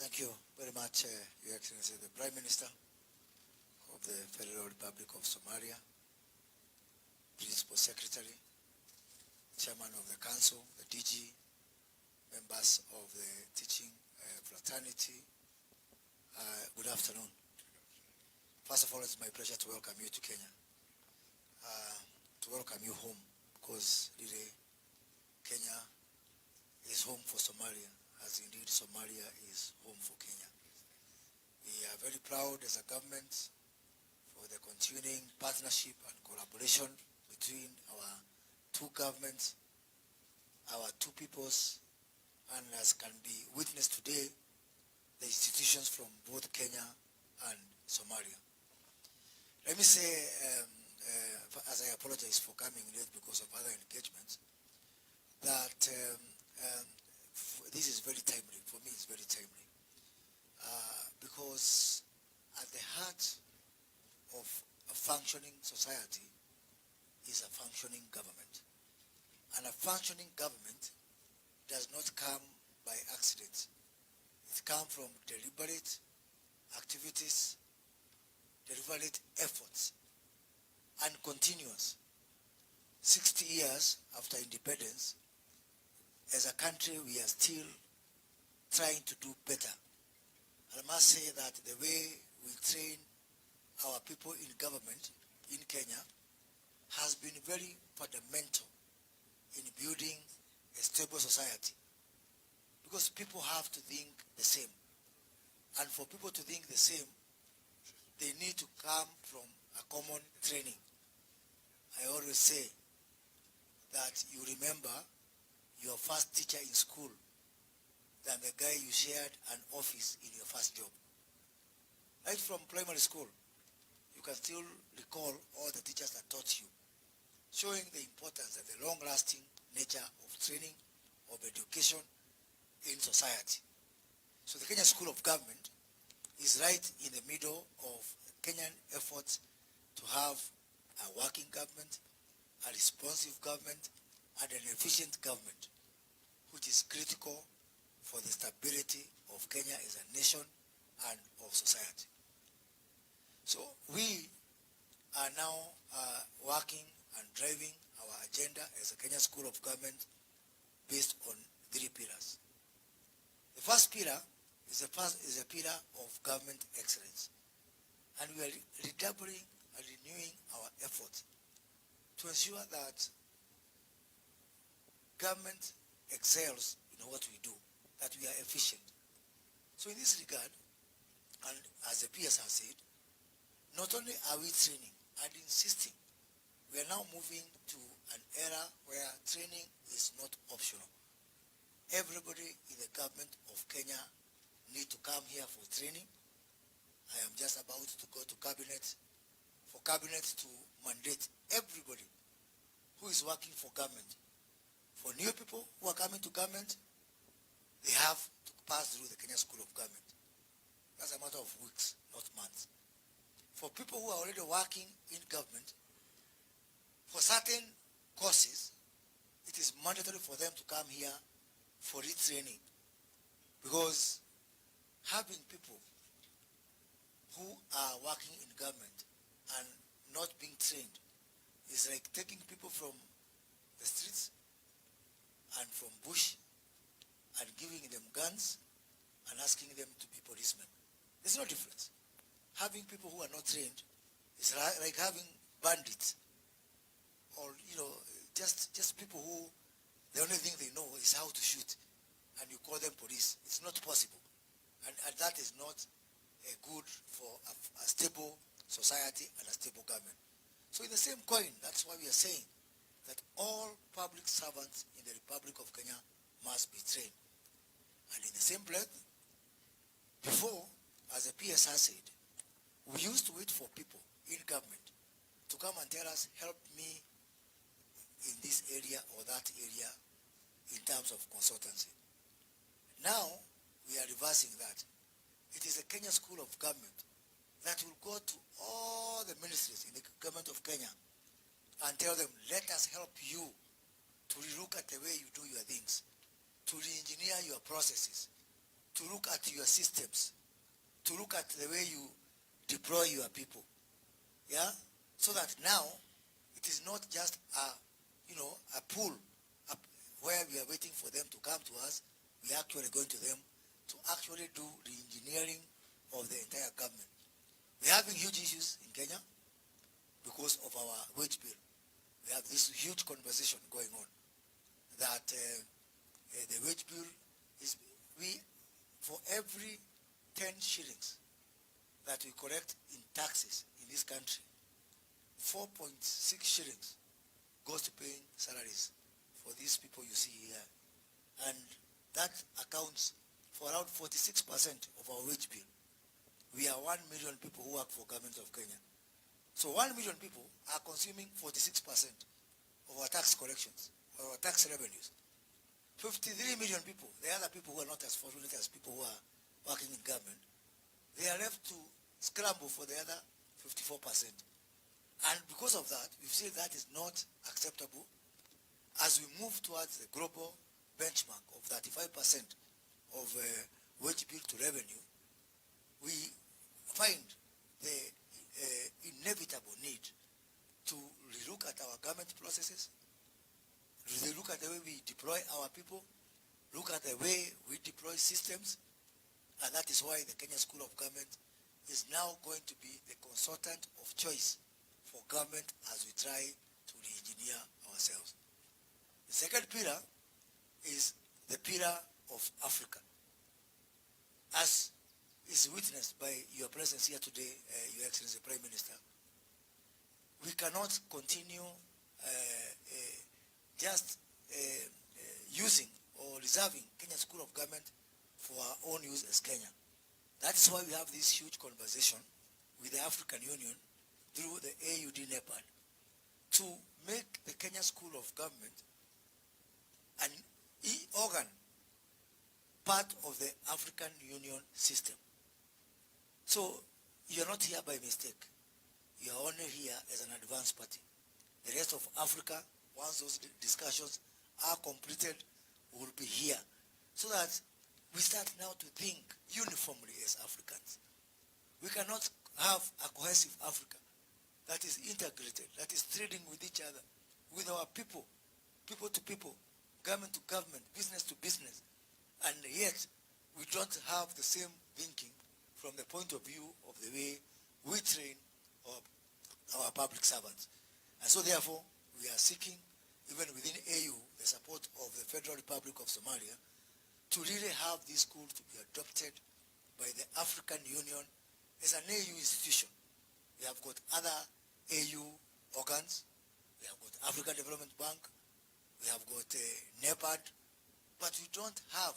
Thank you very much, Your Excellency, the Prime Minister of the Federal Republic of Somalia, Principal Secretary, Chairman of the Council, the DG, members of the teaching fraternity. Good afternoon. First of all, it's my pleasure to welcome you to Kenya, to welcome you home, because really Kenya is home for Somalia, as indeed Somalia is home for Kenya. We are very proud as a government for the continuing partnership and collaboration between our two governments, our two peoples, and as can be witnessed today, the institutions from both Kenya and Somalia. Let me say, as I apologize for coming late because of other engagements, that this is very timely. For me, it's very timely. Because at the heart of a functioning society is a functioning government. And a functioning government does not come by accident. It comes from deliberate activities, deliberate efforts, and continuous. 60 years after independence, as a country, we are still trying to do better. And I must say that the way we train our people in government in Kenya has been very fundamental in building a stable society. Because people have to think the same. And for people to think the same, they need to come from a common training. I always say that you remember your first teacher in school than the guy you shared an office in your first job. Right from primary school, you can still recall all the teachers that taught you, showing the importance and the long-lasting nature of training, of education in society. So the Kenya School of Government is right in the middle of Kenyan efforts to have a working government, a responsive government, and an efficient government, which is critical for the stability of Kenya as a nation and of society. So we are now working and driving our agenda as a Kenya School of Government based on 3 pillars. The first pillar is a pillar of government excellence. And we are redoubling and renewing our efforts to ensure that government excels in what we do, that we are efficient. So in this regard, and as the PS has said, not only are we training and insisting, we are now moving to an era where training is not optional. Everybody in the government of Kenya need to come here for training. I am just about to go to cabinet, for cabinet to mandate everybody who is working for government. For new people who are coming to government, they have to pass through the Kenya School of Government. That's a matter of weeks, not months. For people who are already working in government, for certain courses, it is mandatory for them to come here for retraining. Because having people who are working in government and not being trained is like taking people from the streets and from bush and giving them guns and asking them to be policemen. There's no difference. Having people who are not trained is like having bandits or, just people who the only thing they know is how to shoot, and you call them police. It's not possible. And that is not good for a stable society and a stable government. So in the same coin, that's why we are saying that all public servants in the Republic of Kenya must be trained. And in the same breath, before, as the PSR said, we used to wait for people in government to come and tell us, help me in this area or that area in terms of consultancy. Now, we are reversing that. It is the Kenya School of Government that will go to all the ministries in the government of Kenya and tell them, let us help you to relook at the way you do your things, to re-engineer your processes, to look at your systems, to look at the way you deploy your people. Yeah? So that now it is not just a pool where we are waiting for them to come to us. We are actually going to them to actually do the engineering of the entire government. We're having huge issues in Kenya because of our wage bill. We have this huge conversation going on that the wage bill is, for every 10 shillings that we collect in taxes in this country, 4.6 shillings goes to paying salaries for these people you see here. And that accounts for around 46% of our wage bill. We are 1 million people who work for government of Kenya. So 1 million people are consuming 46% of our tax collections, or our tax revenues. 53 million people, the other people who are not as fortunate as people who are working in government, they are left to scramble for the other 54%. And because of that, we've seen that is not acceptable. As we move towards the global benchmark of 35% of wage bill to revenue, we find the inevitable need to relook at our government processes, look at the way we deploy our people, look at the way we deploy systems, and that is why the Kenya School of Government is now going to be the consultant of choice for government as we try to re-engineer ourselves. The second pillar is the pillar of Africa. As is witnessed by your presence here today, Your Excellency Prime Minister, we cannot continue just using or reserving Kenya School of Government for our own use as Kenya. That is why we have this huge conversation with the African Union through the AUD NEPAD to make the Kenya School of Government an organ, part of the African Union system. So you're not here by mistake. You're only here as an advanced party. The rest of Africa, once those discussions are completed, will be here. So that we start now to think uniformly as Africans. We cannot have a cohesive Africa that is integrated, that is trading with each other, with our people, people to people, government to government, business to business, and yet we don't have the same thinking from the point of view of the way we train our public servants. And so therefore, we are seeking, even within AU, the support of the Federal Republic of Somalia to really have this school to be adopted by the African Union as an AU institution. We have got other AU organs. We have got African Development Bank. We have got NEPAD. But we don't have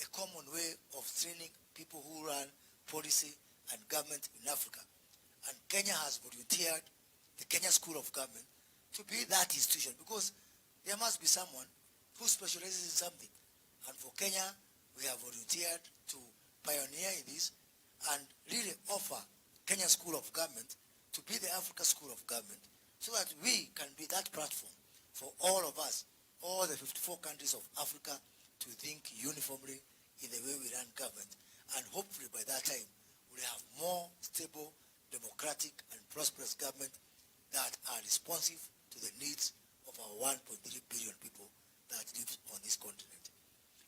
a common way of training people who run policy and government in Africa. And Kenya has volunteered the Kenya School of Government to be that institution, because there must be someone who specializes in something. And for Kenya, we have volunteered to pioneer in this and really offer Kenya School of Government to be the Africa School of Government, so that we can be that platform for all of us, all the 54 countries of Africa, to think uniformly in the way we run government. And hopefully by that time, we'll have more stable, democratic, and prosperous government that are responsive to the needs of our 1.3 billion people that live on this continent.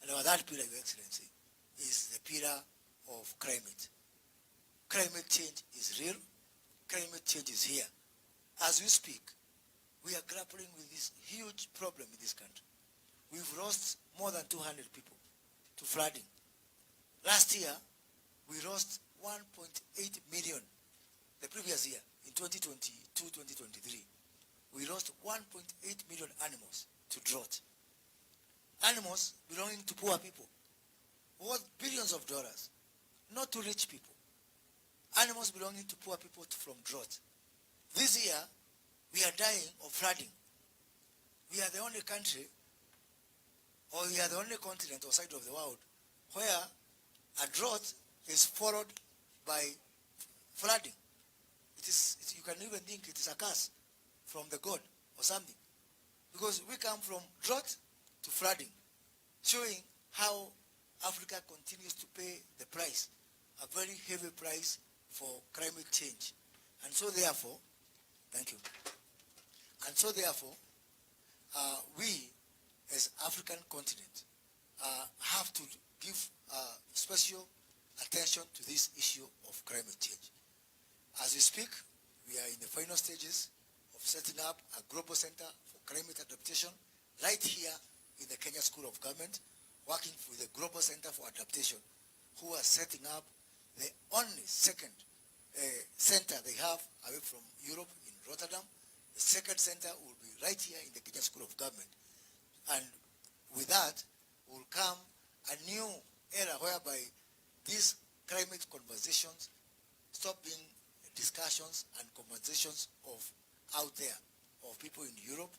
And our third pillar, Your Excellency, is the pillar of climate. Climate change is real. Climate change is here. As we speak, we are grappling with this huge problem in this country. We've lost more than 200 people to flooding. Last year, we lost 1.8 million. The previous year, in 2022-2023, we lost 1.8 million animals to drought. Animals belonging to poor people, worth billions of dollars, not to rich people. Animals belonging to poor people from drought. This year, we are dying of flooding. We are the only country, or we are the only continent or side of the world where a drought is followed by flooding. You can even think it is a curse from the god or something. Because we come from drought to flooding, showing how Africa continues to pay the price, a very heavy price for climate change. And so therefore, thank you. And so therefore, we as African continent have to give special attention to this issue of climate change. As we speak, we are in the final stages of setting up a global center for climate adaptation right here in the Kenya School of Government, working with the Global Center for Adaptation, who are setting up the only second center they have away from Europe in Rotterdam. The second center will be right here in the Kenya School of Government. And with that will come a new era whereby these climate conversations stop being discussions and conversations of out there, of people in Europe,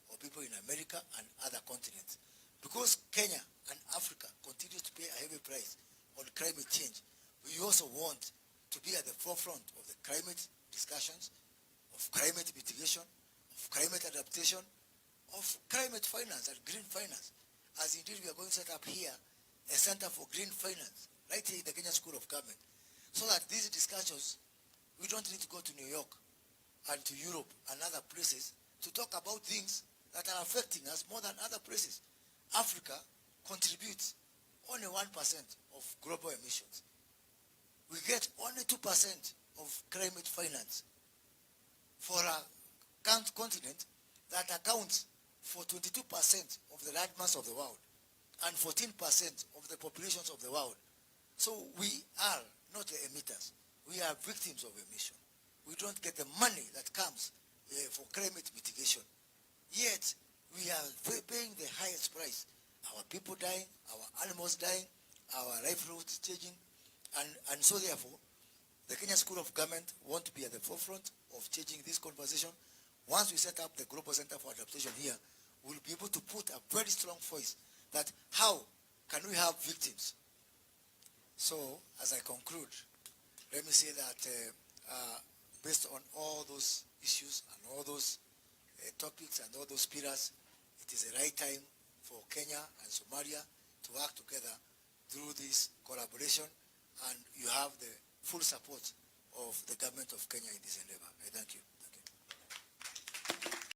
or people in America and other continents. Because Kenya and Africa continue to pay a heavy price on climate change, we also want to be at the forefront of the climate discussions, of climate mitigation, of climate adaptation, of climate finance and green finance. As indeed we are going to set up here a center for green finance, right here in the Kenya School of Government, so that these discussions, we don't need to go to New York and to Europe and other places to talk about things that are affecting us more than other places. Africa contributes only 1% of global emissions. We get only 2% of climate finance for a continent that accounts for 22% of the land mass of the world and 14% of the populations of the world. So we are not the emitters. We are victims of emission. We don't get the money that comes for climate mitigation. Yet, we are paying the highest price. Our people dying, our animals dying, our livelihoods changing. And so therefore, the Kenya School of Government want to be at the forefront of changing this conversation. Once we set up the Global Center for Adaptation here, we'll be able to put a very strong voice that how can we have victims? So, as I conclude, let me say that based on all those issues and all those topics and all those pillars, it is the right time for Kenya and Somalia to work together through this collaboration, and you have the full support of the government of Kenya in this endeavor. I thank you.